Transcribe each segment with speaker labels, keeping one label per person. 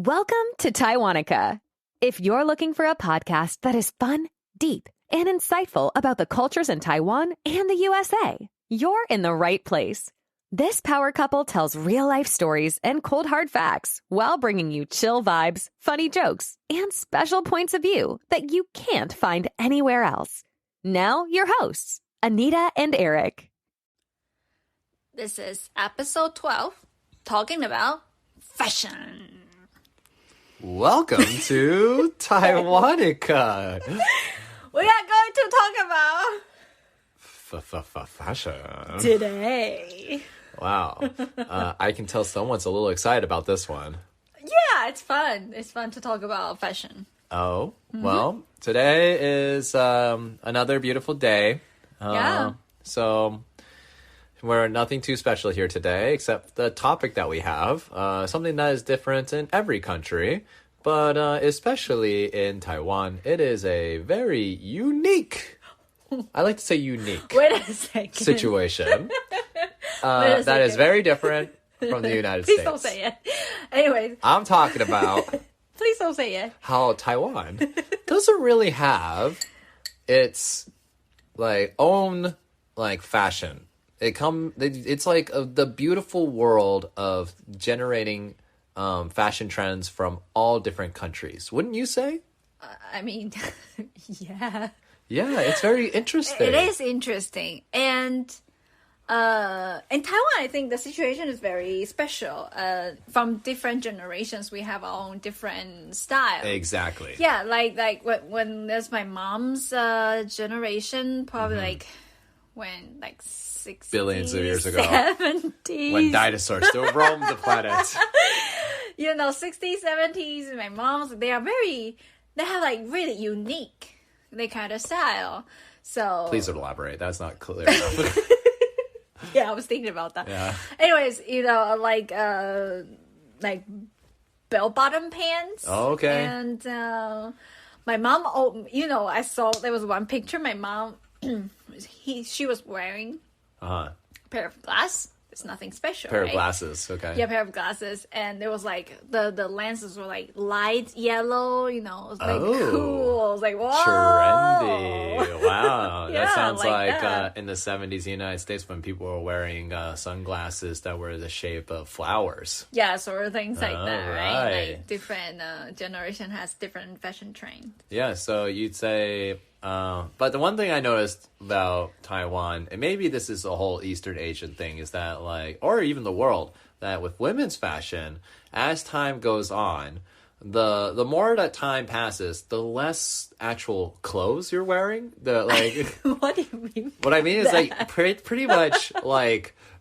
Speaker 1: Welcome to Taiwanica. If you're looking for a podcast that is fun, deep, and insightful about the cultures in Taiwan and the USA, you're in the right place. This power couple tells real-life stories and cold hard facts while bringing you chill vibes, funny jokes, and special points of view that you can't find anywhere else. Now, your hosts, Anita and Eric.
Speaker 2: This is episode 12, talking about fashion.
Speaker 3: Welcome to Taiwanica.
Speaker 2: We are going to talk about
Speaker 3: Fashion.
Speaker 2: today.
Speaker 3: Wow. I can tell someone's a little excited about this one.
Speaker 2: Yeah, it's fun. It's fun to talk about fashion.
Speaker 3: Oh, well, today is another beautiful day.
Speaker 2: Yeah.
Speaker 3: So we're nothing too special here today, except the topic that we have. Something that is different in every country, but especially in Taiwan. It is a very unique, I like to say unique
Speaker 2: Wait a second.
Speaker 3: situation. That is very different from the United
Speaker 2: Please
Speaker 3: States.
Speaker 2: don't say it. Anyways,
Speaker 3: I'm talking about
Speaker 2: please don't say it.
Speaker 3: how Taiwan doesn't really have its own fashion. It's like the beautiful world of generating fashion trends from all different countries. Wouldn't you say?
Speaker 2: I mean, yeah.
Speaker 3: Yeah, it's very interesting.
Speaker 2: It is interesting. And in Taiwan, I think the situation is very special. From different generations, we have our own different style.
Speaker 3: Exactly.
Speaker 2: Yeah, like when there's my mom's generation, probably when 60s,
Speaker 3: Billions of years ago.
Speaker 2: 70s.
Speaker 3: When dinosaurs still roamed the planet.
Speaker 2: 60s, 70s, my mom's, they have really unique, kind of style. So
Speaker 3: Please elaborate. That's not clear enough.
Speaker 2: yeah, I was thinking about that.
Speaker 3: Yeah.
Speaker 2: Anyways, like bell-bottom pants.
Speaker 3: Oh, okay.
Speaker 2: And my mom, I saw there was one picture. My mom, she was wearing a pair of glasses. It's nothing special.
Speaker 3: Pair
Speaker 2: right?
Speaker 3: of glasses. Okay.
Speaker 2: Yeah, pair of glasses, and it was the lenses were light yellow. It was cool. I was like, whoa,
Speaker 3: Trendy. Wow.
Speaker 2: Yeah,
Speaker 3: That sounds
Speaker 2: like that.
Speaker 3: In the 70s United States when people were wearing sunglasses that were the shape of flowers.
Speaker 2: Yeah, sort of things like that, right?
Speaker 3: Right.
Speaker 2: Like different generation has different fashion trends.
Speaker 3: Yeah, so you'd say... but the one thing I noticed about Taiwan, and maybe this is a whole Eastern Asian thing, is that or even the world, that with women's fashion, as time goes on, the more that time passes, the less actual clothes you're wearing.
Speaker 2: What do you mean?
Speaker 3: What I mean is pretty much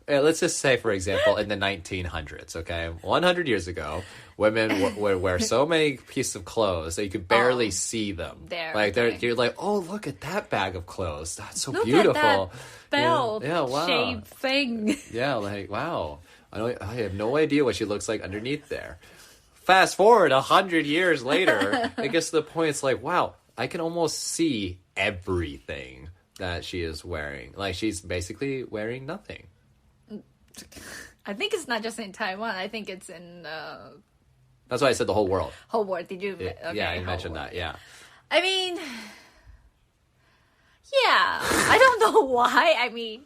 Speaker 3: let's just say, for example, in the 1900s, okay? 100 years ago, women would wear so many pieces of clothes that you could barely see them. You're like, oh, look at that bag of clothes. That's so beautiful.
Speaker 2: At that belt
Speaker 3: wow.
Speaker 2: shape thing.
Speaker 3: Yeah, wow. I have no idea what she looks like underneath there. Fast forward 100 years later, it gets to the point, it's like, wow, I can almost see everything that she is wearing. She's basically wearing nothing.
Speaker 2: I think it's not just in Taiwan. I think it's in
Speaker 3: That's why I said the whole world.
Speaker 2: whole world. Did you?
Speaker 3: Yeah,
Speaker 2: Okay,
Speaker 3: yeah, I
Speaker 2: whole
Speaker 3: mentioned
Speaker 2: world.
Speaker 3: that, yeah.
Speaker 2: I mean, yeah. I don't know why. I mean,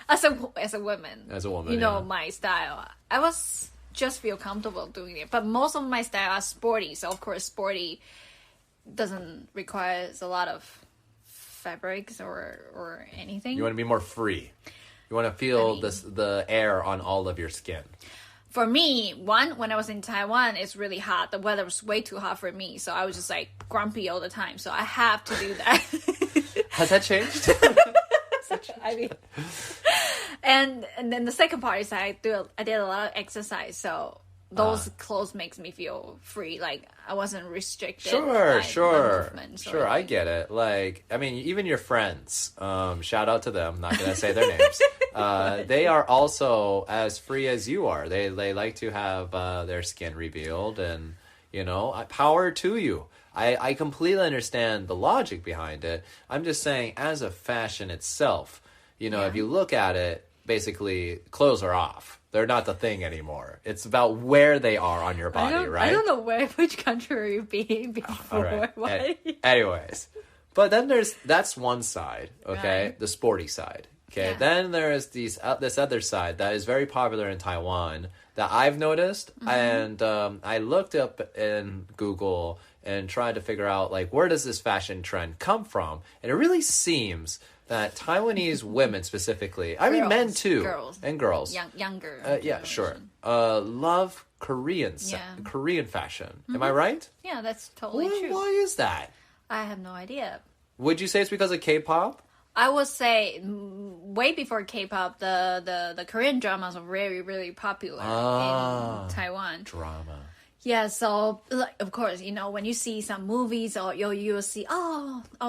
Speaker 2: as a woman.
Speaker 3: As a woman,
Speaker 2: you know
Speaker 3: yeah.
Speaker 2: my style. I was just feel comfortable doing it, but most of my style are sporty. So of course, sporty doesn't require a lot of fabrics or anything.
Speaker 3: You want to be more free. You want to feel the air on all of your skin.
Speaker 2: For me, when I was in Taiwan, it's really hot. The weather was way too hot for me, so I was just grumpy all the time. So I have to do that.
Speaker 3: Has that changed?
Speaker 2: I mean, and then the second part is I did a lot of exercise, so those clothes makes me feel free. I wasn't restricted.
Speaker 3: Sure.
Speaker 2: movement,
Speaker 3: Sure, I get it. Even your friends, shout out to them, not gonna say their names. They are also as free as you are. They like to have their skin revealed, and power to you. I completely understand the logic behind it. I'm just saying, as a fashion itself, if you look at it, basically clothes are off. They're not the thing anymore. It's about where they are on your body, right?
Speaker 2: I don't know which country are you being before.
Speaker 3: All right.
Speaker 2: Why?
Speaker 3: Anyways, but then that's one side, okay?
Speaker 2: Right.
Speaker 3: The sporty side. Okay,
Speaker 2: Yeah.
Speaker 3: then there is this other side that is very popular in Taiwan that I've noticed, and I looked up in Google and tried to figure out like where does this fashion trend come from, and it really seems that Taiwanese women specifically, I mean men too,
Speaker 2: girls.
Speaker 3: and girls,
Speaker 2: Younger.
Speaker 3: yeah, sure,
Speaker 2: generation.
Speaker 3: love Korean
Speaker 2: Yeah.
Speaker 3: Korean fashion. Am I right?
Speaker 2: Yeah, that's totally true.
Speaker 3: Why is that?
Speaker 2: I have no idea.
Speaker 3: Would you say it's because of K-pop?
Speaker 2: I would say way before K-pop, the Korean dramas are very, really popular in Taiwan.
Speaker 3: Drama.
Speaker 2: Yeah, so like, of course, you know, when you see some movies or you'll see,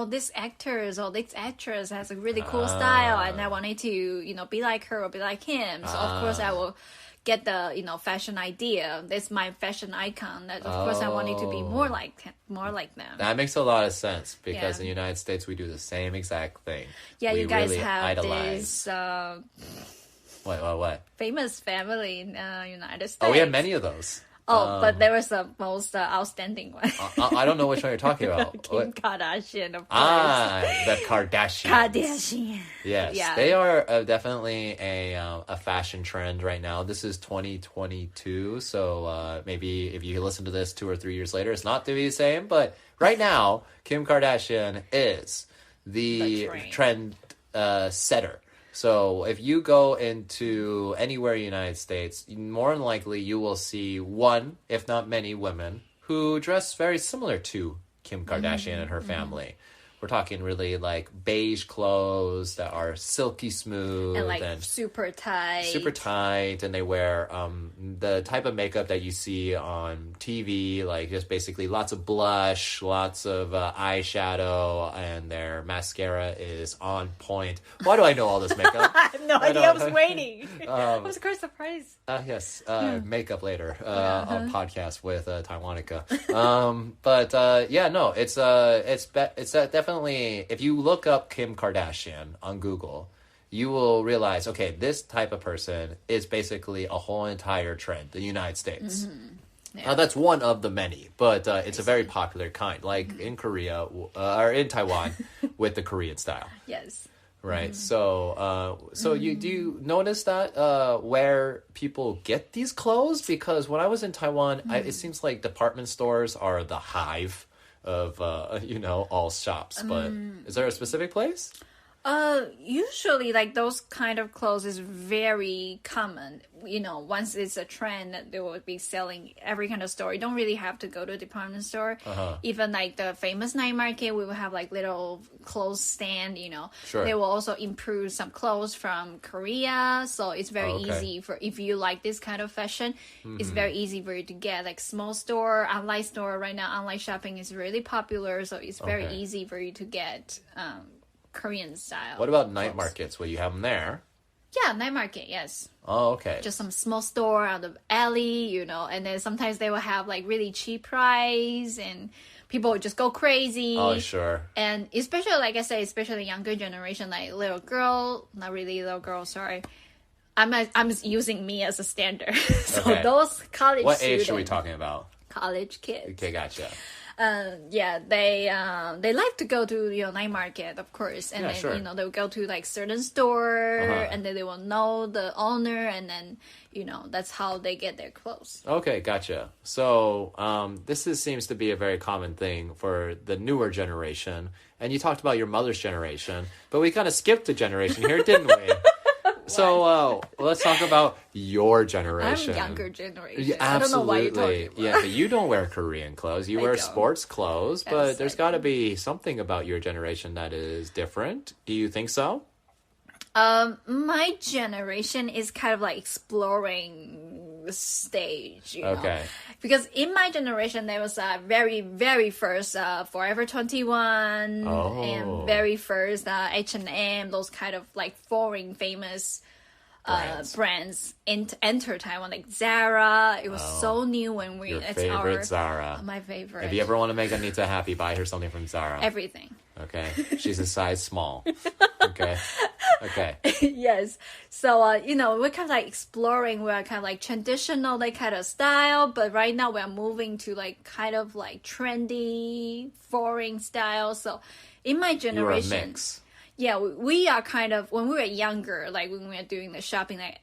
Speaker 2: this actors or this actress has a really cool style and I wanted to, you know, be like her or be like him. So of course I will get the, you know, fashion idea. That's my fashion icon. That of course I wanted to be more like them.
Speaker 3: That makes a lot of sense because
Speaker 2: Yeah.
Speaker 3: in the United States we do the same exact thing.
Speaker 2: Yeah,
Speaker 3: We
Speaker 2: you guys
Speaker 3: really
Speaker 2: have
Speaker 3: idolize.
Speaker 2: this
Speaker 3: What?
Speaker 2: famous family in United States.
Speaker 3: Oh, we have many of those.
Speaker 2: But there was the most outstanding one.
Speaker 3: I don't know which one you're talking about.
Speaker 2: Kim Kardashian, of course.
Speaker 3: The Kardashians.
Speaker 2: Kardashian.
Speaker 3: Yes,
Speaker 2: Yeah.
Speaker 3: they are definitely a fashion trend right now. This is 2022, so maybe if you listen to this 2 or 3 years later, it's not to be the same. But right now, Kim Kardashian is the
Speaker 2: The
Speaker 3: trend setter. So if you go into anywhere in the United States, more than likely you will see one, if not many, women who dress very similar to Kim Kardashian and her family. We're talking really like beige clothes that are silky smooth
Speaker 2: And like super tight.
Speaker 3: and they wear the type of makeup that you see on TV, like just basically lots of blush, lots of eyeshadow, and their mascara is on point. Why do I know all this makeup?
Speaker 2: I have no idea. I was waiting. I was quite surprised.
Speaker 3: Yes, makeup later on podcast with Taiwanica. It's definitely, if you look up Kim Kardashian on Google, you will realize, okay, this type of person is basically a whole entire trend in the United States.
Speaker 2: Yeah.
Speaker 3: That's one of the many, but it's a very popular kind, like in Korea or in Taiwan with the Korean style.
Speaker 2: Yes.
Speaker 3: Right. So do you notice that where people get these clothes? Because when I was in Taiwan, it seems like department stores are the hive of all shops. But is there a specific place?
Speaker 2: Usually like those kind of clothes is very common. You know, once it's a trend, they will be selling every kind of store. You don't really have to go to a department store. Even like the famous night market, we will have like little clothes stand, you know.
Speaker 3: Sure.
Speaker 2: They will also improve some clothes from Korea. So it's very easy for, if you like this kind of fashion, it's very easy for you to get like small store, online store. Right now, online shopping is really popular. So it's very easy for you to get, Korean style.
Speaker 3: What about night
Speaker 2: clothes.
Speaker 3: markets? Will you have them there?
Speaker 2: Yeah, night market, yes.
Speaker 3: Oh, okay.
Speaker 2: Just some small store on the alley, you know, and then sometimes they will have like really cheap price and people would just go crazy.
Speaker 3: Oh, sure.
Speaker 2: And especially, like I say, especially younger generation, like little girl, not really little girl, sorry. I'm using me as a standard. So
Speaker 3: Okay.
Speaker 2: those college
Speaker 3: What age are we
Speaker 2: students,
Speaker 3: talking about?
Speaker 2: college kids.
Speaker 3: Okay, gotcha.
Speaker 2: Yeah, they like to go to night market, of course, and
Speaker 3: Yeah,
Speaker 2: then
Speaker 3: sure.
Speaker 2: they'll go to like certain store,
Speaker 3: Uh-huh.
Speaker 2: and then they will know the owner, and then that's how they get their clothes.
Speaker 3: Okay, gotcha. So seems to be a very common thing for the newer generation. And you talked about your mother's generation, but we kind of skipped a generation here, didn't we? So let's talk about your generation.
Speaker 2: I'm younger generation.
Speaker 3: Yeah,
Speaker 2: I don't know why you're
Speaker 3: absolutely.
Speaker 2: talking about.
Speaker 3: Yeah, but you don't wear Korean clothes. You
Speaker 2: I
Speaker 3: wear
Speaker 2: don't.
Speaker 3: sports clothes, but
Speaker 2: Yes,
Speaker 3: there's
Speaker 2: I
Speaker 3: got to be something about your generation that is different. Do you think so?
Speaker 2: My generation is kind of like exploring stage,
Speaker 3: Okay.
Speaker 2: Because in my generation, there was a very, very first Forever 21
Speaker 3: Oh.
Speaker 2: and very first H&M, those kind of like foreign famous brands enter Taiwan, like Zara. It was so new when
Speaker 3: Your favorite Zara.
Speaker 2: My favorite.
Speaker 3: If you ever want to make Anita happy, buy her something from Zara.
Speaker 2: Everything.
Speaker 3: Okay. She's a size small. Okay. Okay.
Speaker 2: Yes. So, we're kind of like exploring, we're kind of like traditional, like kind of style, but right now we're moving to like kind of like trendy, foreign style. So in my generation,
Speaker 3: You're a mix.
Speaker 2: yeah, we are kind of, when we were younger, like when we were doing the shopping, like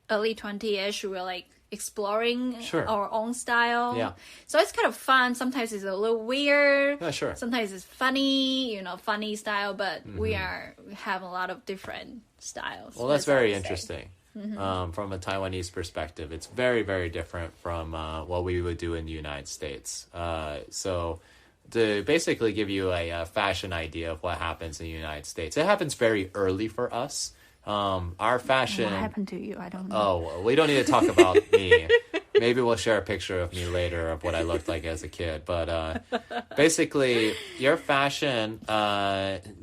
Speaker 2: early 20-ish, we were like exploring our own style.
Speaker 3: Yeah.
Speaker 2: So it's kind of fun. Sometimes it's a little weird.
Speaker 3: Yeah, sure.
Speaker 2: Sometimes it's funny, funny style, but we have a lot of different styles.
Speaker 3: Well, that's very interesting. From a Taiwanese perspective, it's very, very different from what we would do in the United States. So to basically give you a fashion idea of what happens in the United States, it happens very early for us. Our fashion...
Speaker 2: What happened to you? I don't know.
Speaker 3: Oh, we don't need to talk about me. Maybe we'll share a picture of me later of what I looked like as a kid. But basically, your fashion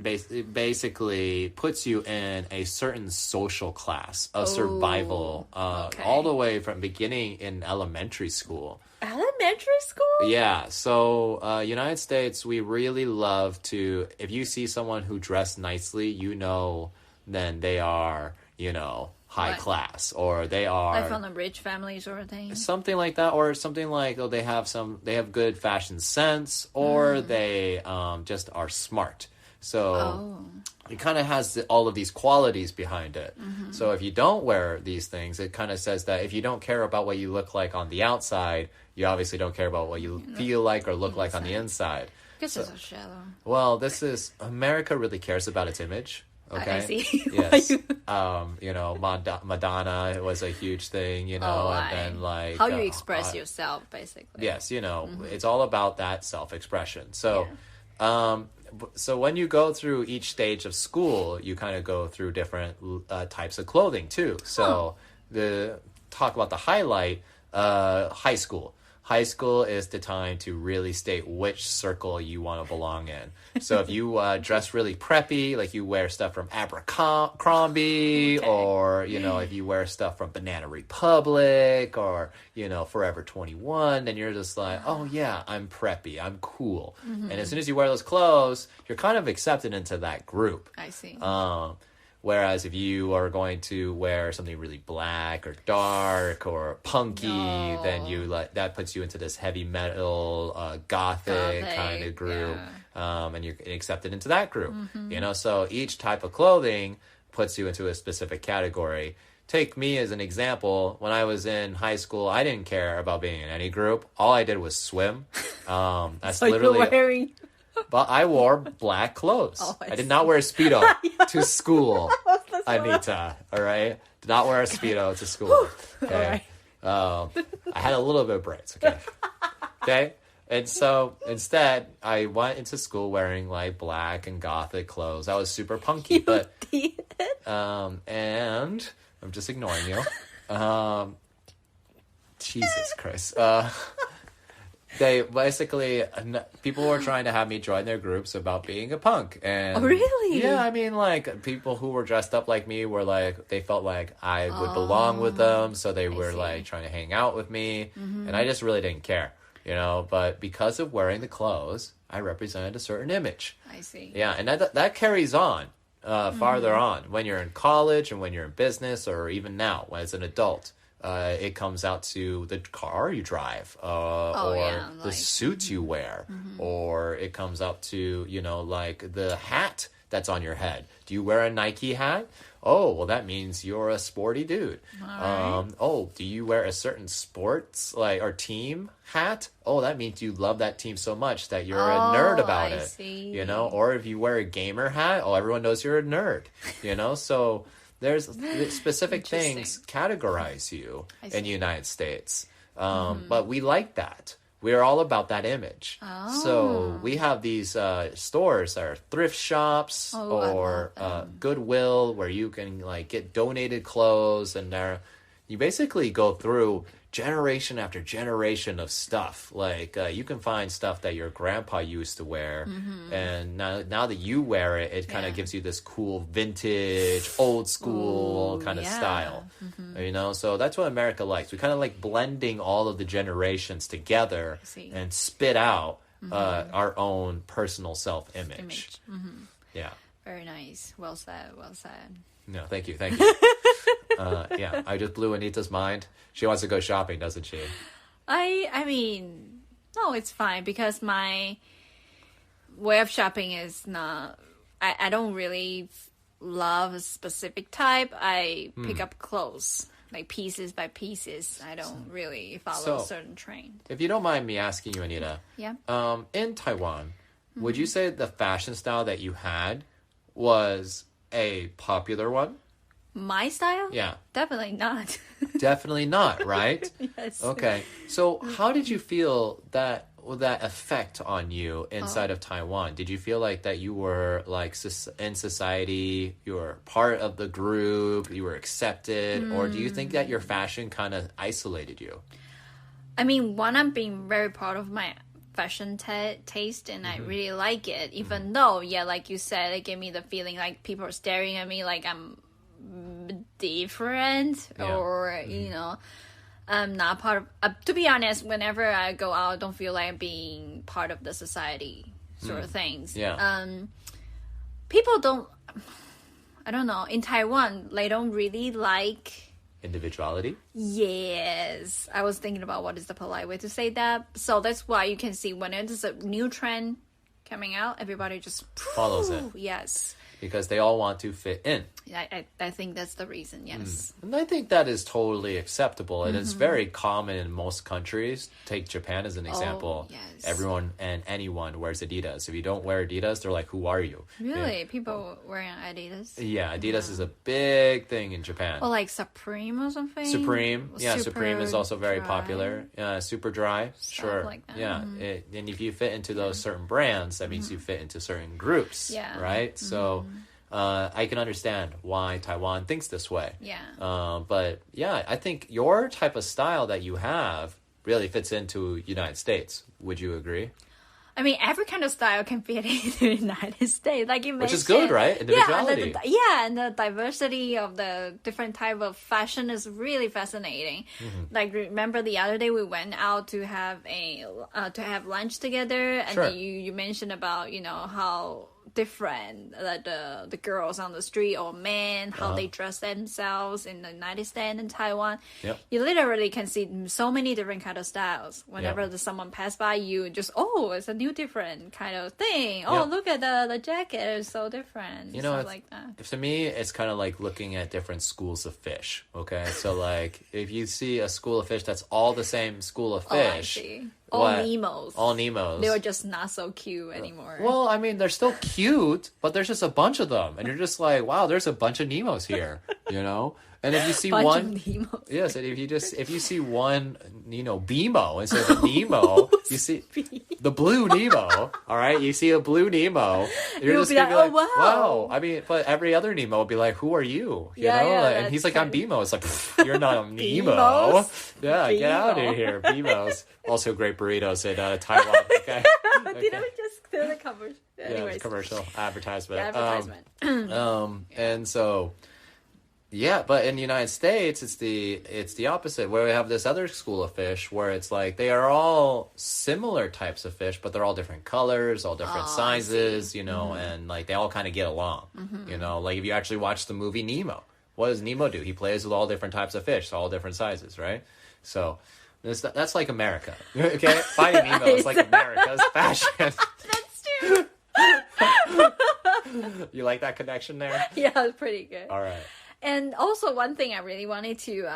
Speaker 3: basically puts you in a certain social class, a survival, all the way from beginning in elementary school.
Speaker 2: Elementary school?
Speaker 3: Yeah. So, United States, we really love to... If you see someone who dressed nicely, then they are, high class, or they are
Speaker 2: like from a rich family sort of thing.
Speaker 3: Something like that, or something like they have good fashion sense, or they just are smart. So it kind of has all of these qualities behind it. So if you don't wear these things, it kind of says that if you don't care about what you look like on the outside, you obviously don't care about what you feel like or look like on the inside.
Speaker 2: Guess it's so shallow.
Speaker 3: Well, America really cares about its image. Okay.
Speaker 2: I see.
Speaker 3: Yes. Madonna was a huge thing, and then like
Speaker 2: how you express yourself, basically.
Speaker 3: Yes, it's all about that self-expression. So, so when you go through each stage of school, you kind of go through different types of clothing too. So talk about the highlight, high school. High school is the time to really state which circle you want to belong in. So if you dress really preppy, like you wear stuff from Abercrombie, or, if you wear stuff from Banana Republic, or, Forever 21, then you're just like, oh yeah, I'm preppy, I'm cool. And as soon as you wear those clothes, you're kind of accepted into that group.
Speaker 2: I see.
Speaker 3: Whereas if you are going to wear something really black or dark or punky, then that puts you into this heavy metal, gothic kind of group, and you're accepted into that group. So each type of clothing puts you into a specific category. Take me as an example. When I was in high school, I didn't care about being in any group. All I did was swim. That's
Speaker 2: so
Speaker 3: literally.
Speaker 2: You're wearing.
Speaker 3: But I wore black clothes. I did not wear a Speedo to school, Anita. All right? Did not wear a Speedo to school. Okay? I had a little bit of braids. Okay? Okay? And so instead, I went into school wearing like black and gothic clothes. I was super punky. But and I'm just ignoring you. Jesus Christ. They basically, people were trying to have me join their groups about being a punk. And
Speaker 2: really?
Speaker 3: Yeah, I mean, like, people who were dressed up like me were like, they felt like I would belong with them. So they were like trying to hang out with me. And I just really didn't care, But because of wearing the clothes, I represented a certain image.
Speaker 2: I see.
Speaker 3: Yeah, and that carries on farther on when you're in college and when you're in business, or even now as an adult. It comes out to the car you drive, or the suits you wear, or it comes out to, like the hat that's on your head. Do you wear a Nike hat? Oh, well, that means you're a sporty dude. Right. Do you wear a certain sports or team hat? Oh, that means you love that team so much that you're a nerd about it.
Speaker 2: See.
Speaker 3: Or if you wear a gamer hat, everyone knows you're a nerd. So. There's specific things categorize you in the United States. But we like that. We're all about that image. So we have these stores that are thrift shops or Goodwill, where you can get donated clothes, and you basically go through generation after generation of stuff. Like you can find stuff that your grandpa used to wear, and now that you wear it, it kind of gives you this cool vintage, old school kind of style. You know, so that's what America likes. We kind of like blending all of the generations together and spit out our own personal self-image. Yeah.
Speaker 2: Very nice. Well said. Well said.
Speaker 3: No, thank you. Yeah, I just blew Anita's mind. She wants to go shopping, doesn't she?
Speaker 2: I mean, no, it's fine because my way of shopping is not. I don't really love a specific type. I pick up clothes like pieces by pieces. I don't really follow a certain trend.
Speaker 3: If you don't mind me asking you, Anita, in Taiwan, would you say the fashion style that you had was a popular one?
Speaker 2: My style?
Speaker 3: Yeah.
Speaker 2: Definitely not.
Speaker 3: Definitely not, right?
Speaker 2: Yes.
Speaker 3: Okay. So how did you feel that effect on you inside of Taiwan? Did you feel like that you were like in society, you were part of the group, you were accepted, or do you think that your fashion kind of isolated you?
Speaker 2: I mean, one, I'm being very proud of my fashion taste, and I really like it, even though, like you said, it gave me the feeling like people are staring at me like I'm different or you know, I'm not part of to be honest, whenever I go out, I don't feel like I'm being part of the society sort of things. People don't, I don't know, in Taiwan they don't really like
Speaker 3: individuality.
Speaker 2: Yes, I was thinking about what is the polite way to say that. So that's why you can see when there's a new trend coming out, everybody just
Speaker 3: follows it.
Speaker 2: Yes,
Speaker 3: because they all want to fit in.
Speaker 2: I think that's the reason, yes.
Speaker 3: And I think that is totally acceptable. And it's very common in most countries. Take Japan as an example.
Speaker 2: Yes.
Speaker 3: Everyone and anyone wears Adidas. If you don't wear Adidas, they're like, who are you?
Speaker 2: Really?
Speaker 3: Yeah.
Speaker 2: People wearing Adidas?
Speaker 3: Yeah, Adidas is a big thing in Japan.
Speaker 2: Or like Supreme or something?
Speaker 3: Supreme. Yeah,
Speaker 2: Super
Speaker 3: Supreme is also very
Speaker 2: dry.
Speaker 3: popular. Super dry. Sure.
Speaker 2: Like that.
Speaker 3: Yeah. And if you fit into those certain brands, that means you fit into certain groups.
Speaker 2: Yeah.
Speaker 3: Right? So I can understand why Taiwan thinks this way.
Speaker 2: Yeah.
Speaker 3: But yeah, I think your type of style that you have really fits into United States. Would you agree?
Speaker 2: I mean, every kind of style can fit in the United States, like you mentioned.
Speaker 3: Which is good, right? Individuality.
Speaker 2: And the diversity of the different type of fashion is really fascinating. Like, remember the other day we went out to have lunch together, and then you mentioned about, you know, how different the girls on the street or men, how they dress themselves in the United States and Taiwan. You literally can see so many different kind of styles. Whenever someone pass by you, just, it's a new different kind of thing. Look at the jacket, it's so different.
Speaker 3: You know,
Speaker 2: like that.
Speaker 3: To me, it's kind of like looking at different schools of fish. Okay, so like if you see a school of fish that's all the same school of fish.
Speaker 2: I see. All Nemos.
Speaker 3: All Nemos.
Speaker 2: They were just not so cute anymore.
Speaker 3: Well, I mean, they're still cute, but there's just a bunch of them. And you're just like, wow, there's a bunch of Nemos here, you know? And if you see one... Yes, and if you see one, you know, BMO instead of Nemo, you see the blue Nemo, all right? You see a blue Nemo, you're just going to be like, wow. I mean, but every other Nemo would be like, who are you? You know? And he's like, I'm BMO. It's like, you're not a Nemo. Yeah, get out of here, BMOs. Also great burritos in Taiwan, okay?
Speaker 2: Did I just do the commercial?
Speaker 3: Yeah, commercial, advertisement.
Speaker 2: Yeah, advertisement.
Speaker 3: And so... Yeah, but in the United States, it's the opposite, where we have this other school of fish where it's like they are all similar types of fish, but they're all different colors, all different sizes, you know, and like they all kind of get along, you know. Like if you actually watch the movie Nemo, what does Nemo do? He plays with all different types of fish, all different sizes, right? So that's like America, okay? Finding Nemo is like America's fashion.
Speaker 2: That's true.
Speaker 3: You like that connection there?
Speaker 2: Yeah, it's pretty good.
Speaker 3: All right.
Speaker 2: And also one thing I really wanted to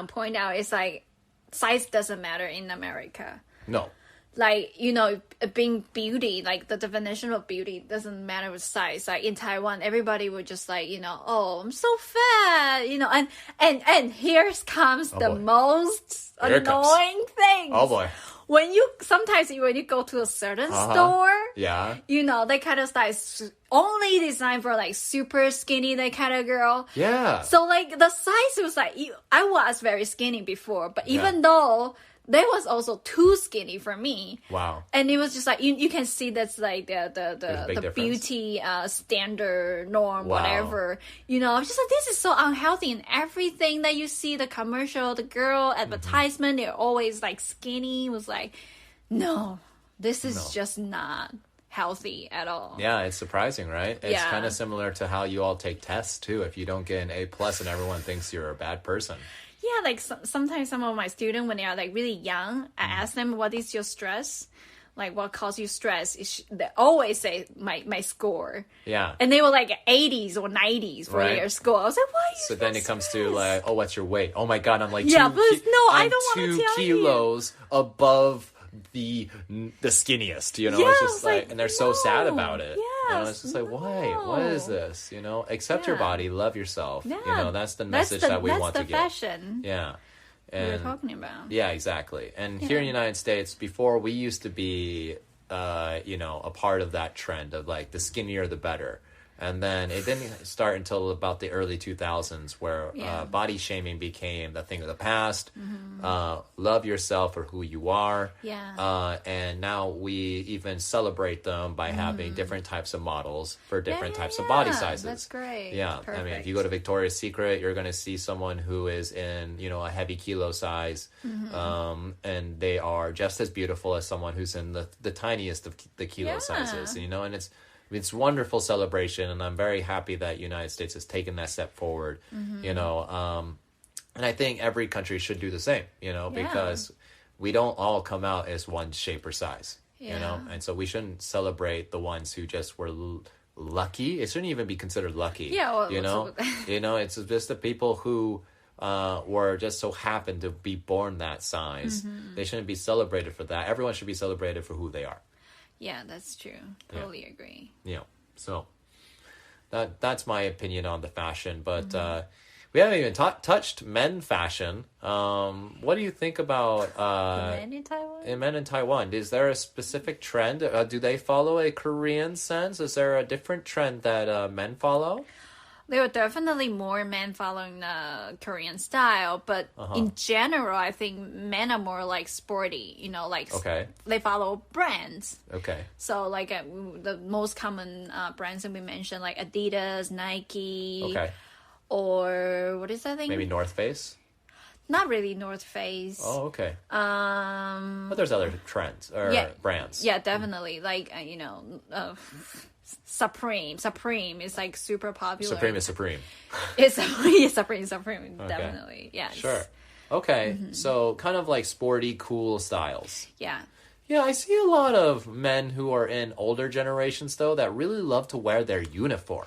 Speaker 2: point out is like size doesn't matter in America.
Speaker 3: No.
Speaker 2: Like, you know, being beauty, like the definition of beauty doesn't matter with size. Like in Taiwan, everybody would just like, you know, oh, I'm so fat, you know, and here comes the most annoying thing.
Speaker 3: Oh boy.
Speaker 2: sometimes when you go to a certain store,
Speaker 3: Yeah.
Speaker 2: you know, they kind of style only designed for like super skinny, that kind of girl.
Speaker 3: Yeah.
Speaker 2: So like the size was like, I was very skinny before, but even though they was also too skinny for me.
Speaker 3: Wow.
Speaker 2: And it was just like, you can see that's like
Speaker 3: There's a
Speaker 2: the
Speaker 3: big difference.
Speaker 2: beauty standard norm,
Speaker 3: Wow.
Speaker 2: whatever. You know, I'm just like, this is so unhealthy. And everything that you see, the commercial, the girl advertisement, they're always like skinny. It was like, no, this is just not healthy at all.
Speaker 3: Yeah, it's surprising, right? It's
Speaker 2: Yeah.
Speaker 3: kind of similar to how you all take tests too. If you don't get an A+ and everyone thinks you're a bad person.
Speaker 2: Yeah, like sometimes some of my students, when they are like really young, I ask them, what is your stress? Like, what causes you stress? They always say my score.
Speaker 3: Yeah.
Speaker 2: And they were like 80s or 90s for
Speaker 3: Right.
Speaker 2: their score. I was like, why are you
Speaker 3: So then it comes to like, oh, what's your weight? Oh my God, I'm like
Speaker 2: Yeah,
Speaker 3: two,
Speaker 2: but no, I
Speaker 3: I'm
Speaker 2: don't wanna
Speaker 3: 2
Speaker 2: tell you.
Speaker 3: kilos above the skinniest, you know?
Speaker 2: Yeah,
Speaker 3: it's
Speaker 2: I
Speaker 3: just
Speaker 2: was
Speaker 3: like,
Speaker 2: like,
Speaker 3: and they're so sad
Speaker 2: no.
Speaker 3: about it. You know,
Speaker 2: Yes,
Speaker 3: it's just like, why? What is
Speaker 2: no.
Speaker 3: this? You know, accept your
Speaker 2: Yeah.
Speaker 3: body, love yourself.
Speaker 2: Yeah,
Speaker 3: You know, that's the message that we want to
Speaker 2: That's the
Speaker 3: get.
Speaker 2: fashion
Speaker 3: Yeah.
Speaker 2: we were
Speaker 3: And
Speaker 2: talking about.
Speaker 3: yeah, exactly. And here in the United States, before we used to be, you know, a part of that trend of like the skinnier the better. And then it didn't start until about the early 2000s where body shaming became the thing of the past. Love yourself for who you are.
Speaker 2: Yeah.
Speaker 3: And now we even celebrate them by having different types of models for different
Speaker 2: yeah,
Speaker 3: types of body
Speaker 2: yeah.
Speaker 3: sizes.
Speaker 2: That's great.
Speaker 3: Yeah. I mean, if you go to Victoria's Secret, you're going to see someone who is in, you know, a heavy kilo size. And they are just as beautiful as someone who's in the tiniest of the kilo sizes, you know, and it's wonderful celebration, and I'm very happy that United States has taken that step forward, you know, and I think every country should do the same, you know, because we don't all come out as one shape or size, you know, and so we shouldn't celebrate the ones who just were lucky. It shouldn't even be considered lucky, you know, you know, it's just the people who were just so happened to be born that size. They shouldn't be celebrated for that. Everyone should be celebrated for who they are.
Speaker 2: Yeah, that's true. Totally agree.
Speaker 3: Yeah, so that's my opinion on the fashion, but we haven't even touched men fashion. What do you think about
Speaker 2: Men in Taiwan?
Speaker 3: in men in Taiwan? Is there a specific trend? Do they follow a Korean sense? Is there a different trend that men follow?
Speaker 2: There were definitely more men following the Korean style, but in general, I think men are more like sporty, you know, like they follow brands.
Speaker 3: Okay.
Speaker 2: So like the most common brands that we mentioned, like Adidas, Nike,
Speaker 3: Okay.
Speaker 2: or what is that thing?
Speaker 3: Maybe North Face?
Speaker 2: Not really North Face.
Speaker 3: Oh, okay. But there's other trends or brands.
Speaker 2: Yeah, definitely. Like, you know, Supreme is like super popular.
Speaker 3: Supreme is Supreme.
Speaker 2: It's Supreme, definitely. Yeah.
Speaker 3: Sure. Okay. So kind of like sporty, cool styles.
Speaker 2: Yeah.
Speaker 3: Yeah, I see a lot of men who are in older generations though that really love to wear their uniform.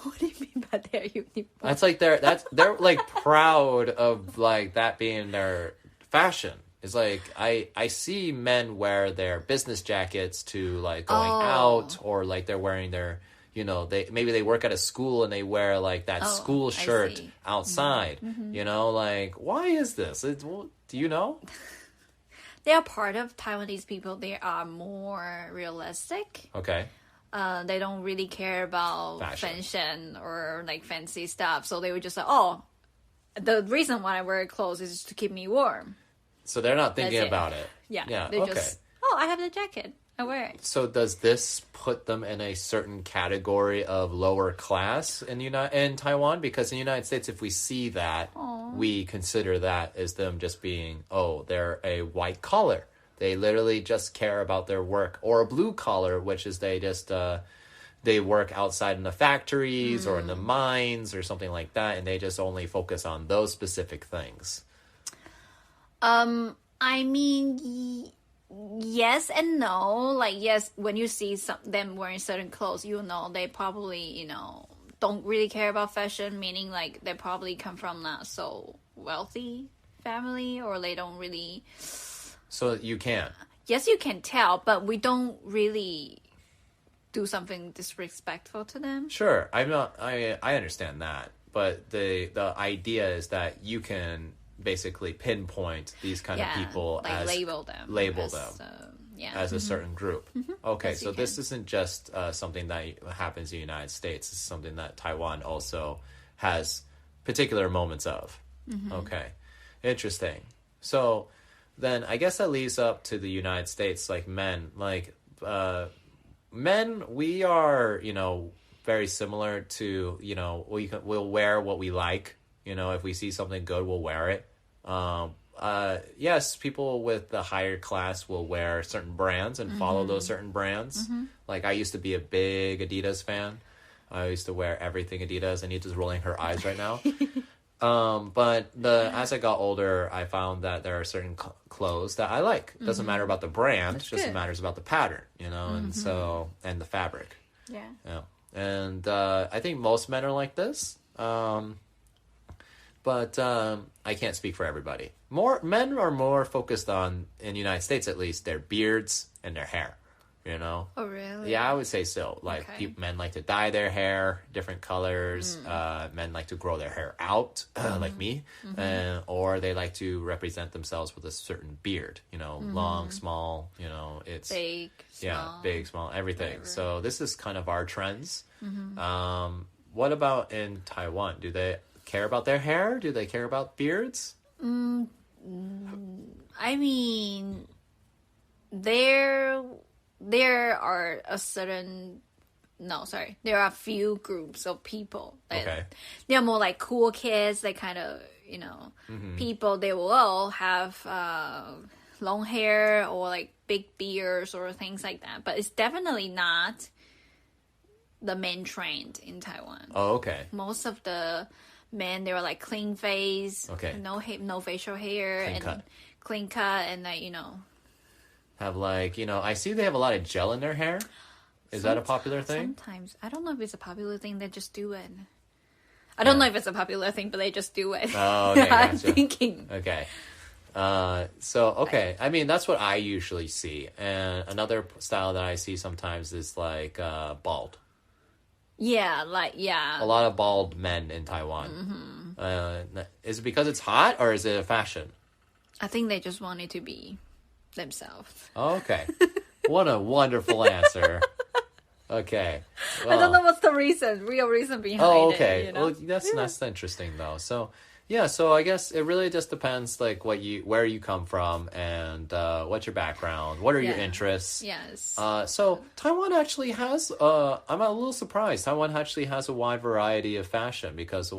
Speaker 2: What do you mean by their uniform?
Speaker 3: That's like they're like proud of like that being their fashion. It's like I see men wear their business jackets to like going out, or like they're wearing their, you know, maybe they work at a school and they wear like that school shirt outside. You know, like why is this? Do you know?
Speaker 2: They are part of Taiwanese people. They are more realistic.
Speaker 3: Okay.
Speaker 2: They don't really care about fashion or like fancy stuff. So they would just say, the reason why I wear clothes is to keep me warm.
Speaker 3: So they're not thinking about it.
Speaker 2: Yeah. They just, I have the jacket. I wear it.
Speaker 3: So does this put them in a certain category of lower class in Taiwan? Because in the United States, if we see that, we consider that as them just being, they're a white collar. They literally just care about their work. Or a blue collar, which is they just they work outside in the factories or in the mines or something like that, and they just only focus on those specific things.
Speaker 2: I mean, yes and no. Like, yes, when you see them wearing certain clothes, you know they probably, you know, don't really care about fashion, meaning like they probably come from not so wealthy family, or they don't really.
Speaker 3: So you can.
Speaker 2: Yes, you can tell, but we don't really do something disrespectful to them.
Speaker 3: Sure, I'm not. I understand that, but the idea is that you can basically pinpoint these kind of people
Speaker 2: like
Speaker 3: as
Speaker 2: label them
Speaker 3: as a certain group. Okay,
Speaker 2: Yes, you
Speaker 3: so this isn't just something that happens in the United States. It's something that Taiwan also has particular moments of. Okay, interesting. So then I guess that leads up to the United States, like men. Like men, we are, very similar to, we'll wear what we like. If we see something good, we'll wear it. Yes, people with the higher class will wear certain brands and follow those certain brands. Like I used to be a big Adidas fan. I used to wear everything Adidas. Anita's rolling her eyes right now. But as I got older, I found that there are certain clothes that I like. It doesn't matter about the brand, it just matters about the pattern, and the fabric. Yeah. And I think most men are like this. But I can't speak for everybody. Men are more focused on, in the United States at least, their beards and their hair.
Speaker 2: Oh, really?
Speaker 3: Yeah, I would say so. Like men like to dye their hair different colors. Men like to grow their hair out, like me, or they like to represent themselves with a certain beard. Long, small. It's
Speaker 2: big, small.
Speaker 3: Big, small, everything. Whatever. So this is kind of our trends. What about in Taiwan? Do they care about their hair? Do they care about beards?
Speaker 2: I mean, there are there are a few groups of people that they're more like cool kids. They kind of, people, they will all have long hair or like big beards or things like that. But it's definitely not the main trend in Taiwan.
Speaker 3: Oh, okay.
Speaker 2: Most of the men, they were like clean face, no facial hair, clean cut, and like,
Speaker 3: have like, I see they have a lot of gel in their hair. Is that a popular thing?
Speaker 2: Sometimes. I don't know if it's a popular thing. They just do it. I don't know if it's a popular thing, but they just do it.
Speaker 3: Oh, okay.
Speaker 2: I'm
Speaker 3: Gotcha.
Speaker 2: thinking.
Speaker 3: Okay. I mean, that's what I usually see. And another style that I see sometimes is like bald.
Speaker 2: Yeah,
Speaker 3: A lot of bald men in Taiwan. Is it because it's hot or is it a fashion?
Speaker 2: I think they just wanted to be themselves.
Speaker 3: Oh, okay. What a wonderful answer. Okay. Well,
Speaker 2: I don't know what's the real reason behind it.
Speaker 3: Oh, okay. Well, that's interesting though. So, yeah, so I guess it really just depends like where you come from and what's your background, what are your interests.
Speaker 2: Yes.
Speaker 3: So Taiwan actually has I'm a little surprised. Taiwan actually has a wide variety of fashion because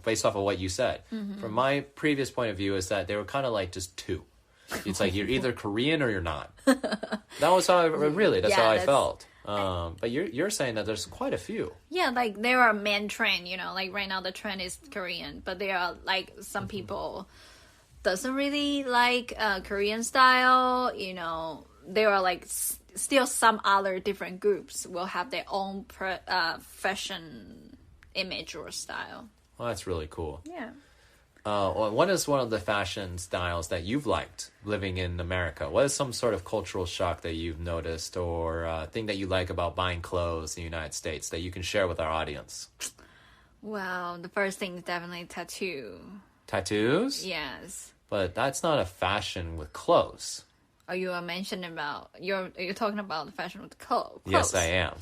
Speaker 3: based off of what you said. From my previous point of view is that they were kind of like just two. It's like you're either Korean or you're not. That was how that's how I felt. But you're saying that there's quite a few.
Speaker 2: Yeah, like there are men trend, like right now the trend is Korean, but there are like some people doesn't really like Korean style, there are like still some other different groups will have their own fashion image or style.
Speaker 3: Well, that's really cool.
Speaker 2: Yeah.
Speaker 3: What is one of the fashion styles that you've liked living in America? What is some sort of cultural shock that you've noticed or thing that you like about buying clothes in the United States that you can share with our audience?
Speaker 2: Well, the first thing is definitely tattoo.
Speaker 3: Tattoos?
Speaker 2: Yes.
Speaker 3: But that's not a fashion with clothes.
Speaker 2: Oh, you are mentioning about, you're talking about the fashion with clothes.
Speaker 3: Yes, I am.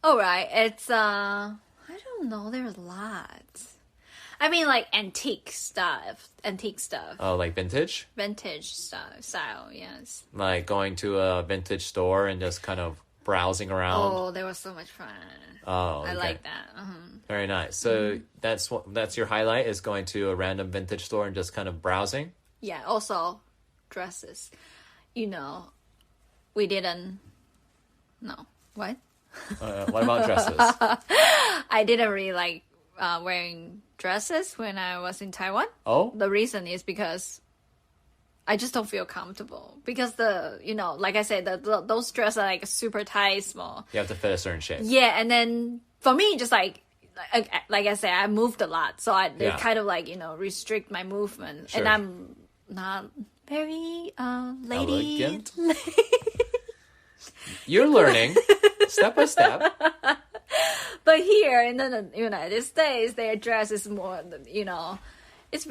Speaker 2: All right. It's, I don't know. There's lots. I mean, like antique stuff.
Speaker 3: Oh, like vintage?
Speaker 2: Vintage style, yes.
Speaker 3: Like going to a vintage store and just kind of browsing around?
Speaker 2: Oh, that was so much fun.
Speaker 3: Oh, okay.
Speaker 2: I like that.
Speaker 3: Very nice. So that's your highlight is going to a random vintage store and just kind of browsing?
Speaker 2: Yeah, also dresses. We didn't... No. What?
Speaker 3: What about dresses?
Speaker 2: I didn't really like wearing dresses when I was in Taiwan.
Speaker 3: Oh?
Speaker 2: The reason is because I just don't feel comfortable. Because like I said, those dresses are like super tight, small.
Speaker 3: You have to fit a certain shape.
Speaker 2: Yeah, and then for me, just like I said, I moved a lot. So they kind of like, restrict my movement.
Speaker 3: Sure.
Speaker 2: And I'm not very lady.
Speaker 3: Elegant? You're learning step by step.
Speaker 2: But here in the United States, their dress is more, it's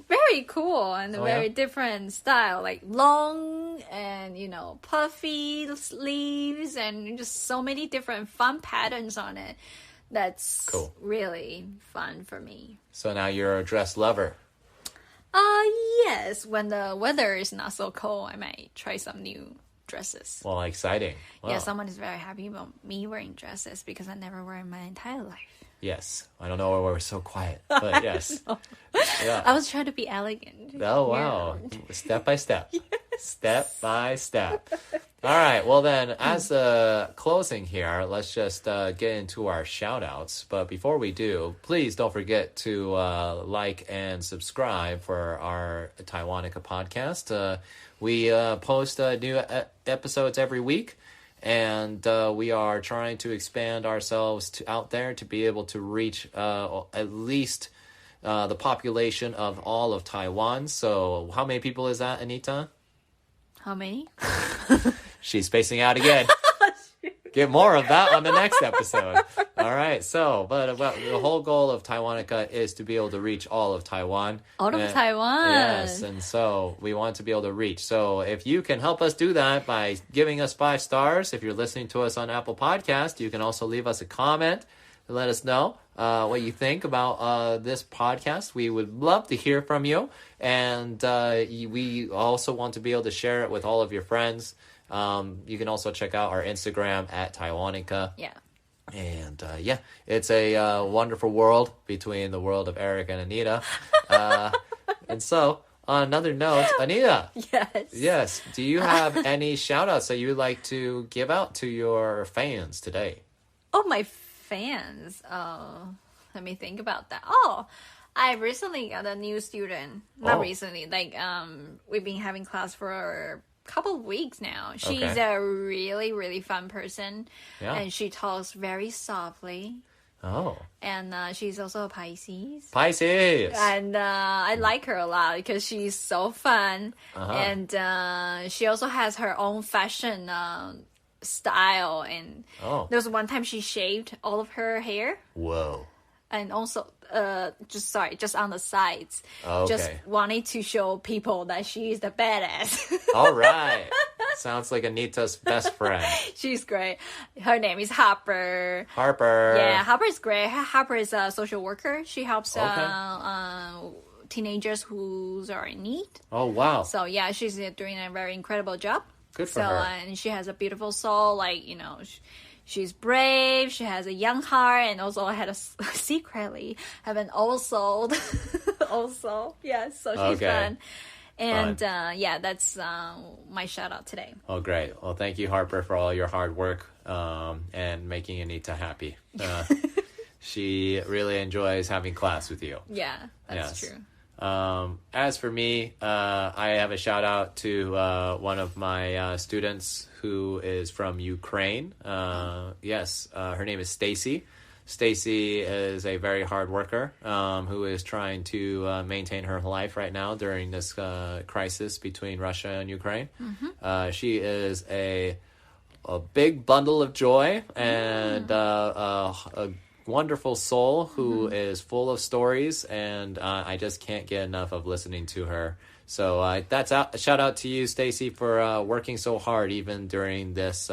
Speaker 2: very cool and
Speaker 3: Oh,
Speaker 2: very
Speaker 3: yeah?
Speaker 2: different style, like long and puffy sleeves and just so many different fun patterns on it. That's
Speaker 3: Cool.
Speaker 2: really fun for me.
Speaker 3: So now you're a dress lover.
Speaker 2: Yes, when the weather is not so cold, I might try some new dresses.
Speaker 3: Well, exciting.
Speaker 2: Yeah,
Speaker 3: Wow.
Speaker 2: someone is very happy about me wearing dresses because I never wear in my entire life.
Speaker 3: Yes. I don't know why we're so quiet, but yes. Yeah.
Speaker 2: I was trying to be elegant.
Speaker 3: Oh, wow. Step by step. Step by step. All right. Well, then, as a closing here, let's just get into our shout outs. But before we do, please don't forget to like and subscribe for our Taiwanica podcast. We post new episodes every week. And we are trying to expand ourselves out there to be able to reach at least the population of all of Taiwan. So how many people is that, Anita?
Speaker 2: How many?
Speaker 3: She's spacing out again. Get more of that on the next episode. All right. So, but the whole goal of Taiwanica is to be able to reach all of Taiwan.
Speaker 2: All of Taiwan.
Speaker 3: Yes. And so we want to be able to reach. So if you can help us do that by giving us 5 stars, if you're listening to us on Apple Podcast, you can also leave us a comment and let us know what you think about this podcast. We would love to hear from you. And we also want to be able to share it with all of your friends. You can also check out our Instagram at Taiwanica.
Speaker 2: Yeah.
Speaker 3: And yeah, it's a wonderful world between the world of Eric and Anita. And so, on another note, Anita.
Speaker 2: Yes.
Speaker 3: Yes. Do you have any shout outs that you would like to give out to your fans today?
Speaker 2: Oh, my fans. Let me think about that. Oh, I recently got a new student. Not recently. Like, we've been having class for couple of weeks now. She's a really, really fun person.
Speaker 3: Yeah.
Speaker 2: And she talks very softly.
Speaker 3: Oh.
Speaker 2: And she's also a Pisces.
Speaker 3: Pisces.
Speaker 2: And I like her a lot because she's so fun. And she also has her own fashion style. And there was one time she shaved all of her hair.
Speaker 3: Whoa.
Speaker 2: And also, just on the sides.
Speaker 3: Okay.
Speaker 2: Just wanted to show people that she is the badass.
Speaker 3: All right. Sounds like Anita's best friend.
Speaker 2: She's great. Her name is Harper.
Speaker 3: Harper.
Speaker 2: Yeah, Harper is great. Harper is a social worker. She helps teenagers who are in need.
Speaker 3: Oh, wow.
Speaker 2: So, yeah, she's doing a very incredible job.
Speaker 3: Good for her.
Speaker 2: And she has a beautiful soul, like, she's brave, she has a young heart, and also had secretly have an old soul. Also, yeah, so she's fun. And yeah, that's my shout out today.
Speaker 3: Oh, great. Well, thank you, Harper, for all your hard work and making Anita happy. She really enjoys having class with you.
Speaker 2: Yeah, that's true.
Speaker 3: As for me, I have a shout out to one of my students who is from Ukraine. Yes, her name is Stacy. Stacy is a very hard worker who is trying to maintain her life right now during this crisis between Russia and Ukraine. She is a big bundle of joy and a wonderful soul who is full of stories, and I just can't get enough of listening to her. So that's a shout out to you, Stacy, for working so hard even during this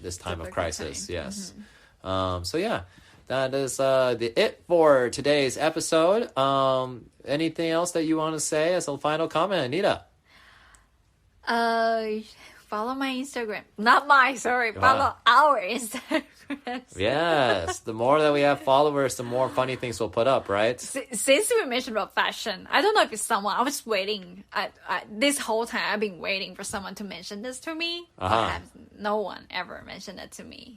Speaker 3: this time of crisis. Yes. So yeah, that is it for today's episode. Anything else that you want to say as a final comment, Anita?
Speaker 2: Follow my Instagram. Not my, sorry. Follow our Instagram.
Speaker 3: Yes. The more that we have followers, the more funny things we'll put up, right?
Speaker 2: Since we mentioned about fashion, I don't know if it's someone. I was waiting. This whole time, I've been waiting for someone to mention this to me. But no one ever mentioned it to me.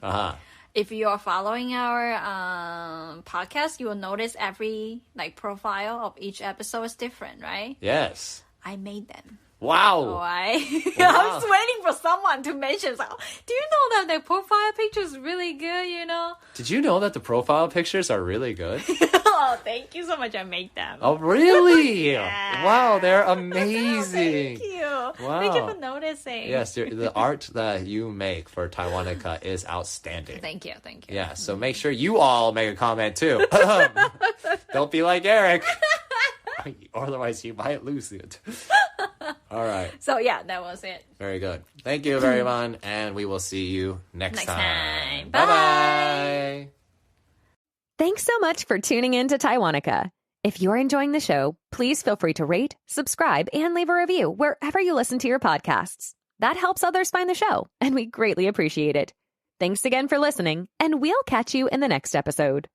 Speaker 2: If you are following our podcast, you will notice every profile of each episode is different, right?
Speaker 3: Yes.
Speaker 2: I made them.
Speaker 3: Wow.
Speaker 2: Why? I was waiting for someone to mention. So, do you know that the profile picture is really good,
Speaker 3: Did you know that the profile pictures are really good?
Speaker 2: Oh, thank you so much. I made them.
Speaker 3: Oh, really?
Speaker 2: Yeah.
Speaker 3: Wow, they're amazing.
Speaker 2: Thank you.
Speaker 3: Wow.
Speaker 2: Thank you for noticing.
Speaker 3: Yes, the art that you make for Taiwanica is outstanding.
Speaker 2: Thank you.
Speaker 3: Yeah, so make sure you all make a comment too. Don't be like Eric. Otherwise, you might lose it. All right.
Speaker 2: So yeah, that was it.
Speaker 3: Very good. Thank you, very much. And we will see you next time.
Speaker 2: Bye.
Speaker 3: Bye-bye.
Speaker 1: Thanks so much for tuning in to Taiwanica. If you're enjoying the show, please feel free to rate, subscribe, and leave a review wherever you listen to your podcasts. That helps others find the show, and we greatly appreciate it. Thanks again for listening, and we'll catch you in the next episode.